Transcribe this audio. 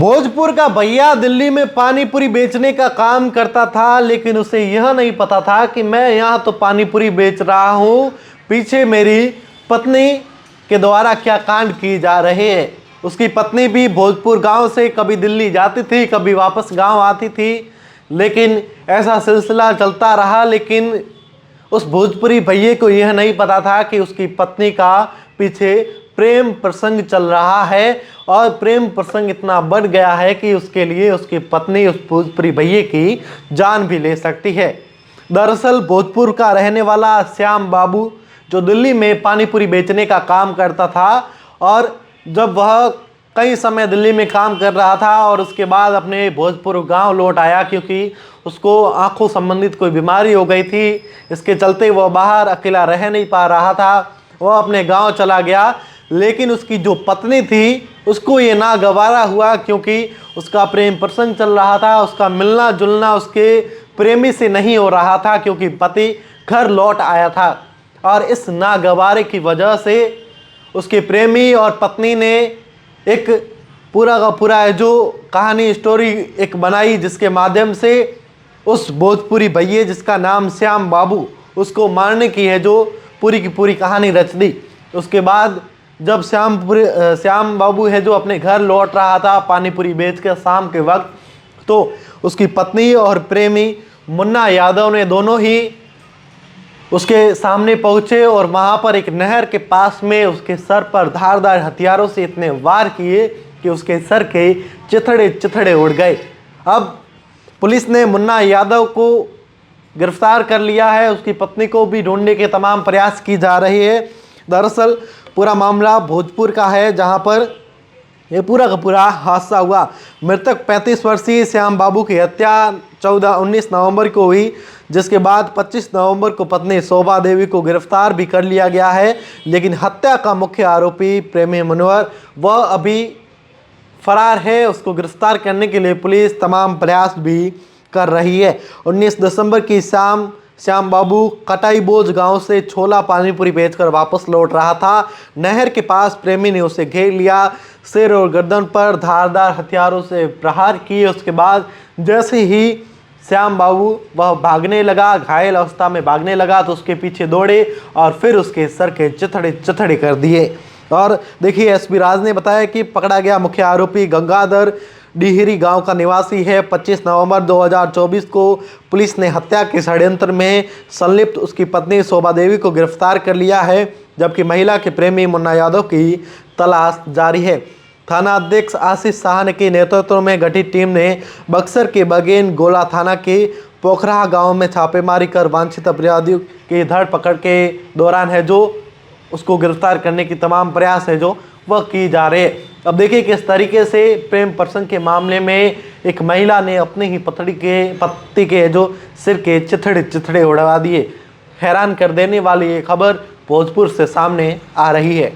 भोजपुर का भैया दिल्ली में पानी पूरी बेचने का काम करता था, लेकिन उसे यह नहीं पता था कि मैं यहाँ तो पानी पूरी बेच रहा हूँ, पीछे मेरी पत्नी के द्वारा क्या कांड किए जा रहे हैं। उसकी पत्नी भी भोजपुर गांव से कभी दिल्ली जाती थी, कभी वापस गांव आती थी, लेकिन ऐसा सिलसिला चलता रहा। लेकिन उस भोजपुरी भैये को यह नहीं पता था कि उसकी पत्नी का पीछे प्रेम प्रसंग चल रहा है, और प्रेम प्रसंग इतना बढ़ गया है कि उसके लिए उसकी पत्नी उस भोजपुरी भैये की जान भी ले सकती है। दरअसल भोजपुर का रहने वाला श्याम बाबू जो दिल्ली में पानी पूरी बेचने का काम करता था, और जब वह कई समय दिल्ली में काम कर रहा था और उसके बाद अपने भोजपुर गांव लौट आया, क्योंकि उसको आंखों संबंधित कोई बीमारी हो गई थी, इसके चलते वह बाहर अकेला रह नहीं पा रहा था, वह अपने गांव चला गया। लेकिन उसकी जो पत्नी थी उसको ये नागवारा हुआ, क्योंकि उसका प्रेम प्रसंग चल रहा था, उसका मिलना जुलना उसके प्रेमी से नहीं हो रहा था, क्योंकि पति घर लौट आया था। और इस नागवारे की वजह से उसके प्रेमी और पत्नी ने एक पूरा का पूरा जो कहानी स्टोरी एक बनाई, जिसके माध्यम से उस भोजपुरी भैये जिसका नाम श्याम बाबू, उसको मारने की है जो पूरी की पूरी कहानी रच दी। उसके बाद जब श्याम बाबू है जो अपने घर लौट रहा था पानी पूरी बेच कर शाम के वक्त, तो उसकी पत्नी और प्रेमी मुन्ना यादव ने दोनों ही उसके सामने पहुंचे और वहां पर एक नहर के पास में उसके सर पर धारदार हथियारों से इतने वार किए कि उसके सर के चिथड़े चिथड़े उड़ गए। अब पुलिस ने मुन्ना यादव को गिरफ्तार कर लिया है, उसकी पत्नी को भी ढूंढने के तमाम प्रयास की जा रही है। दरअसल पूरा मामला भोजपुर का है, जहां पर यह पूरा का पूरा हादसा हुआ। मृतक 35 वर्षीय श्याम बाबू की हत्या 19 नवंबर को हुई, जिसके बाद 25 नवंबर को पत्नी शोभा देवी को गिरफ्तार भी कर लिया गया है। लेकिन हत्या का मुख्य आरोपी प्रेमी मुनवर वह अभी फरार है। उसको गिरफ्तार करने के लिए पुलिस तमाम प्रयास भी कर रही है। 19 दिसंबर की शाम श्याम बाबू कटाईबोझ गांव से छोला पानी पूरी बेचकर वापस लौट रहा था। नहर के पास प्रेमी ने उसे घेर लिया, सिर और गर्दन पर धारदार हथियारों से प्रहार किए। उसके बाद जैसे ही श्याम बाबू वह भागने लगा, घायल अवस्था में भागने लगा, तो उसके पीछे दौड़े और फिर उसके सर के चिथड़े चिथड़े कर दिए। और देखिए, एसपी राज ने बताया कि पकड़ा गया मुख्य आरोपी गंगाधर डिहरी गांव का निवासी है। 25 नवंबर 2024 को पुलिस ने हत्या के षड्यंत्र में संलिप्त उसकी पत्नी शोभा देवी को गिरफ्तार कर लिया है, जबकि महिला के प्रेमी मुन्ना यादव की तलाश जारी है। थाना अध्यक्ष आशीष साहनी के नेतृत्व में गठित टीम ने बक्सर के बगेन गोला थाना के पोखरा गांव में छापेमारी कर वांछित अपराधियों की धरपकड़ के दौरान है जो उसको गिरफ्तार करने की तमाम प्रयास है जो वह की जा रहे हैं। अब देखिए किस तरीके से प्रेम प्रसंग के मामले में एक महिला ने अपने ही पति के जो सिर के चिथड़े चिथड़े उड़वा दिए। हैरान कर देने वाली ये खबर भोजपुर से सामने आ रही है।